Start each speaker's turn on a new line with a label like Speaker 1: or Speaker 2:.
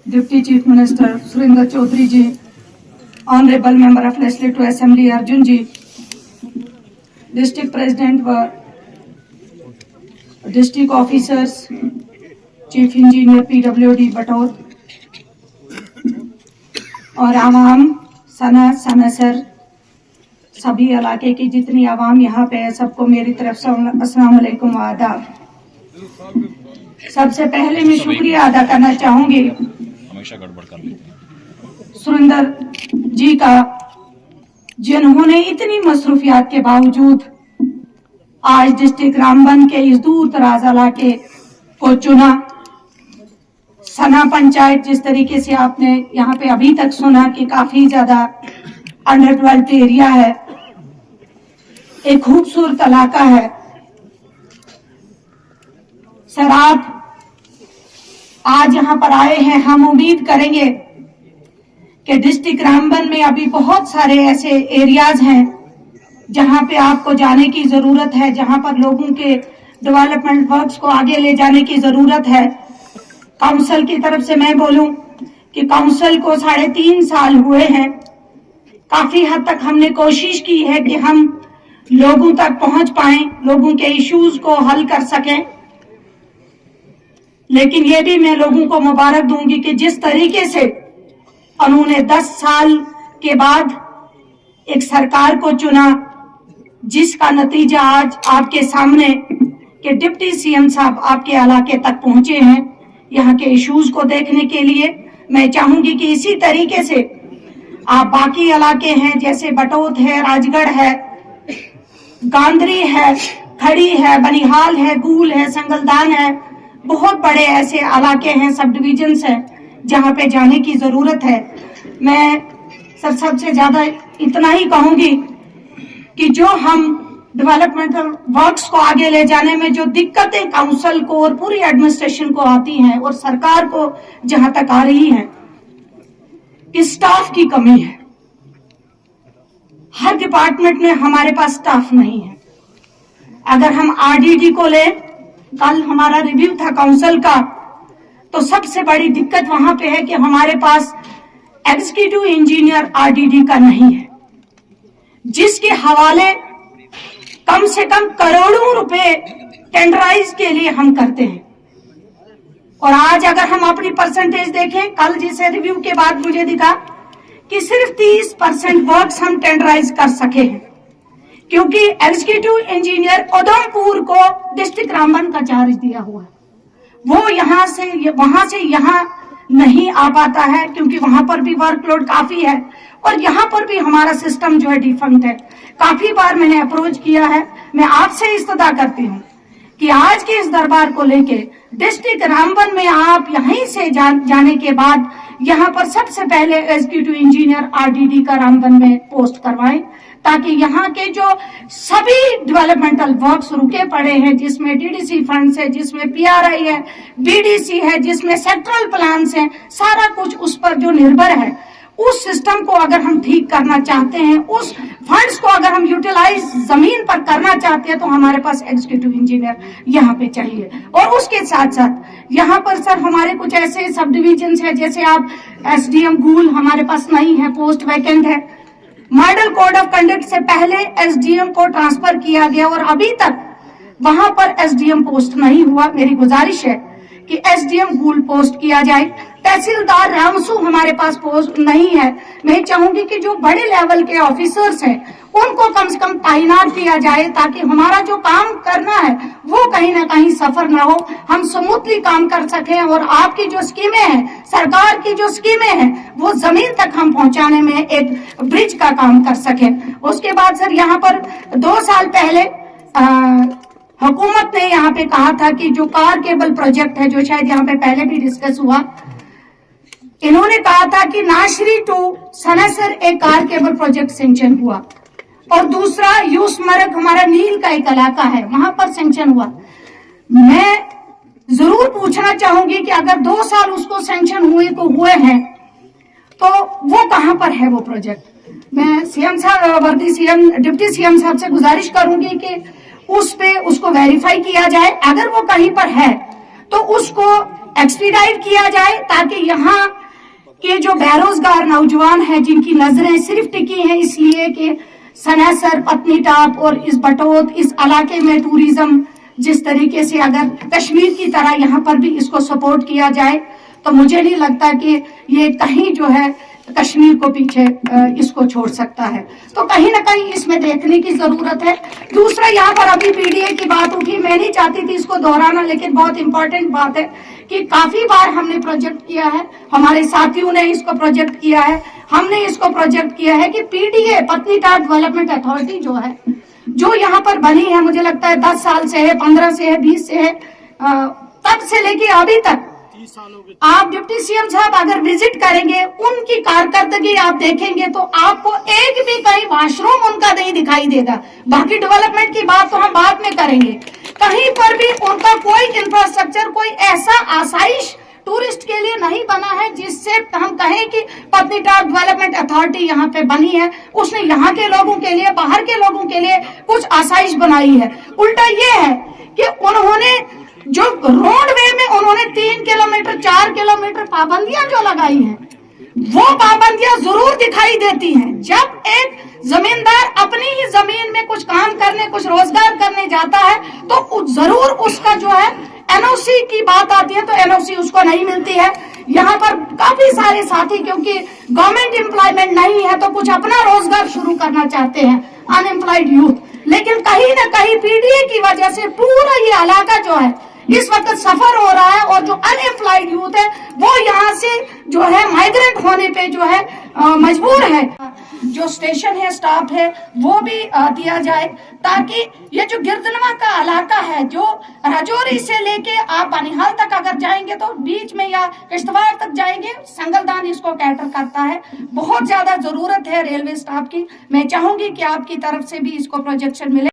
Speaker 1: Deputy Chief Minister Surinder Chaudhary ji, Honorable Member of Legislative Assembly Arjun ji, District President व District Officers, Chief Engineer PWD बटौर और आवाम सना सनसर सभी इलाके की जितनी आवाम यहाँ पे है, सबको मेरी तरफ से अस्सलाम वालेकुम व आदाब। सबसे पहले मैं शुक्रिया अदा करना चाहूंगी सुरिंदर जी का, जिन्होंने इतनी मसरूफियात के बावजूद आज डिस्ट्रिक्ट रामबन के इस दूर दराज इलाके को चुना। सना पंचायत, जिस तरीके से आपने यहाँ पे अभी तक सुना कि काफी ज्यादा अंडर डेवलप्ड एरिया है, एक खूबसूरत इलाका है। सर, आप आज यहाँ पर आए हैं, हम उम्मीद करेंगे कि डिस्ट्रिक्ट रामबन में अभी बहुत सारे ऐसे एरियाज हैं जहाँ पे आपको जाने की जरूरत है, जहाँ पर लोगों के डेवलपमेंट वर्क्स को आगे ले जाने की जरूरत है। काउंसिल की तरफ से मैं बोलूं कि काउंसिल को 3.5 साल हुए हैं। काफी हद तक हमने कोशिश की है कि हम लोगों तक पहुंच पाएं, लोगों के इश्यूज को हल कर सकें, लेकिन ये भी मैं लोगों को मुबारक दूंगी कि जिस तरीके से उन्होंने 10 साल के बाद एक सरकार को चुना, जिसका नतीजा आज आपके सामने कि डिप्टी सीएम साहब आपके इलाके तक पहुंचे हैं यहाँ के इश्यूज को देखने के लिए। मैं चाहूंगी कि इसी तरीके से आप बाकी इलाके हैं, जैसे बटौत है, राजगढ़ है, गांधरी है, खड़ी है, बनिहाल है, गूल है, संगलदान है, बहुत बड़े ऐसे इलाके हैं, सब डिविजन्स हैं जहाँ पे जाने की जरूरत है। मैं सबसे ज्यादा इतना ही कहूंगी कि जो हम डेवलपमेंटल वर्क्स को आगे ले जाने में जो दिक्कतें काउंसिल को और पूरी एडमिनिस्ट्रेशन को आती हैं और सरकार को जहां तक आ रही हैं, स्टाफ की कमी है। हर डिपार्टमेंट में हमारे पास स्टाफ नहीं है। अगर हम आरडीडी को ले, कल हमारा रिव्यू था काउंसिल का, तो सबसे बड़ी दिक्कत वहां पे है कि हमारे पास एग्जीक्यूटिव इंजीनियर आरडीडी का नहीं है, जिसके हवाले कम से कम करोड़ों रुपए टेंडराइज के लिए हम करते हैं। और आज अगर हम अपनी परसेंटेज देखें, कल जिसे रिव्यू के बाद मुझे दिखा कि सिर्फ 30% वर्क्स हम टेंडराइज कर सके हैं, क्योंकि एग्जीक्यूटिव इंजीनियर उधमपुर को डिस्ट्रिक्ट रामबन का चार्ज दिया हुआ है। वो वहां से यहाँ नहीं आ पाता है, क्योंकि वहां पर भी वर्कलोड काफी है और यहाँ पर भी हमारा सिस्टम जो है डिफंक्ट है। काफी बार मैंने अप्रोच किया है। मैं आपसे इस्तदा करती हूँ कि आज के इस दरबार को लेके डिस्ट्रिक्ट रामबन में आप यहीं से जाने के बाद यहाँ पर सबसे पहले एग्जीक्यूटिव इंजीनियर आरडीडी का रामबन में पोस्ट करवाएं, ताकि यहाँ के जो सभी डेवलपमेंटल वर्क्स रुके पड़े हैं, जिसमें डीडीसी फंड्स है, जिसमें पीआरआई है, बीडीसी है, जिसमें सेक्टरल प्लान्स हैं, सारा कुछ उस पर जो निर्भर है, उस सिस्टम को अगर हम ठीक करना चाहते हैं, उस फंड्स को अगर हम यूटिलाइज जमीन पर करना चाहते हैं, तो हमारे पास एग्जीक्यूटिव इंजीनियर यहाँ पे चाहिए। और उसके साथ साथ यहाँ पर सर हमारे कुछ ऐसे सब डिविजन है, जैसे आप एसडीएम गूल हमारे पास नहीं है, पोस्ट वैकेंट है। मॉडल कोड ऑफ कंडक्ट से पहले एसडीएम को ट्रांसफर किया गया और अभी तक वहां पर एसडीएम पोस्ट नहीं हुआ। मेरी गुजारिश है कि एसडीएम गूल पोस्ट किया जाए। तहसीलदार रामसू हमारे पास पोस्ट नहीं है। मैं चाहूंगी कि जो बड़े लेवल के ऑफिसर्स हैं उनको कम से कम तैनात किया जाए, ताकि हमारा जो काम करना है वो कहीं ना कहीं सफर ना हो, हम स्मूथली काम कर सकें और आपकी जो स्कीमें हैं, सरकार की जो स्कीमें हैं, वो जमीन तक हम पहुंचाने में एक ब्रिज का काम कर सकें। उसके बाद सर यहाँ पर 2 साल पहले हुकूमत ने यहाँ पे कहा था कि जो कार केबल प्रोजेक्ट है, जो शायद यहाँ पे पहले भी डिस्कस हुआ, इन्होंने कहा था कि नाशरी टू सनासर एक कार केबल प्रोजेक्ट सेंक्शन हुआ और दूसरा यूसमर्ग हमारा नील का एक इलाका है, वहां पर सेंक्शन हुआ। मैं जरूर पूछना चाहूंगी कि अगर 2 साल उसको सेंक्शन हुए तो हुए हैं, तो वो कहां पर है वो प्रोजेक्ट। मैं सीएम साहब, वर्दी सीएम, डिप्टी सीएम साहब से गुजारिश करूंगी कि उस पे उसको वेरीफाई किया जाए। अगर वो कहीं पर है तो उसको एक्सपीडाइट किया जाए, ताकि यहाँ के जो बेरोजगार नौजवान हैं जिनकी नजरें सिर्फ टिकी हैं इसलिए कि सनासर, पत्नीटाप और इस बटोत, इस इलाके में टूरिज्म जिस तरीके से अगर कश्मीर की तरह यहाँ पर भी इसको सपोर्ट किया जाए, तो मुझे नहीं लगता कि ये कहीं जो है कश्मीर को पीछे इसको छोड़ सकता है। तो कहीं ना कहीं इसमें देखने की जरूरत है। दूसरा, यहाँ पर अभी पीडीए की बात उठी, मैं नहीं चाहती थी इसको दोहराना, लेकिन बहुत इंपॉर्टेंट बात है कि काफी बार हमने प्रोजेक्ट किया है, हमारे साथियों ने इसको प्रोजेक्ट किया है, हमने इसको प्रोजेक्ट किया है कि पीडीए पत्नीटाप डेवलपमेंट अथॉरिटी जो है, जो यहाँ पर बनी है, मुझे लगता है 10 साल से है, 15 से है, 20 से है, तब से लेके अभी तक आप डिप्टी सीएम साहब अगर विजिट करेंगे, उनकी कारकर्दगी आप देखेंगे तो आपको एक भी कहीं वॉशरूम उनका नहीं दिखाई देगा। बाकी डेवलपमेंट की बात तो हम बाद में करेंगे, कहीं पर भी उनका कोई इंफ्रास्ट्रक्चर, कोई ऐसा आसाइश टूरिस्ट के लिए नहीं बना है जिससे हम कहें कि पत्नीटाप डेवलपमेंट अथॉरिटी यहाँ पे बनी है, उसने यहाँ के लोगों के लिए, बाहर के लोगों के लिए कुछ आसाइश बनाई है। उल्टा ये है कि उन्होंने जो रोड वे में उन्होंने 3 किलोमीटर 4 किलोमीटर पाबंदियां जो लगाई हैं, वो पाबंदियां जरूर दिखाई देती हैं। जब एक जमींदार अपनी ही जमीन में कुछ काम करने, कुछ रोजगार करने जाता है, तो जरूर उसका जो है एनओसी की बात आती है, तो एनओसी उसको नहीं मिलती है। यहाँ पर काफी सारे साथी क्योंकि गवर्नमेंट एम्प्लॉयमेंट नहीं है, तो कुछ अपना रोजगार शुरू करना चाहते हैं, अनएम्प्लॉयड यूथ, लेकिन कहीं ना कहीं पीडीए की वजह से पूरा ये इलाका जो है इस वक्त सफर हो रहा है, और जो अनएम्प्लॉयड यूथ है वो यहाँ से जो है माइग्रेट होने पे जो है मजबूर है। जो स्टेशन है, स्टाफ है, वो भी दिया जाए, ताकि ये जो गिरदनवा का इलाका है, जो राजौरी से लेके आप बनिहाल तक अगर जाएंगे तो बीच में या किश्तवाड़ तक जाएंगे, संगलदान इसको कैटर करता है। बहुत ज्यादा जरूरत है रेलवे स्टाफ की। मैं चाहूंगी कि आपकी तरफ से भी इसको प्रोजेक्शन मिले।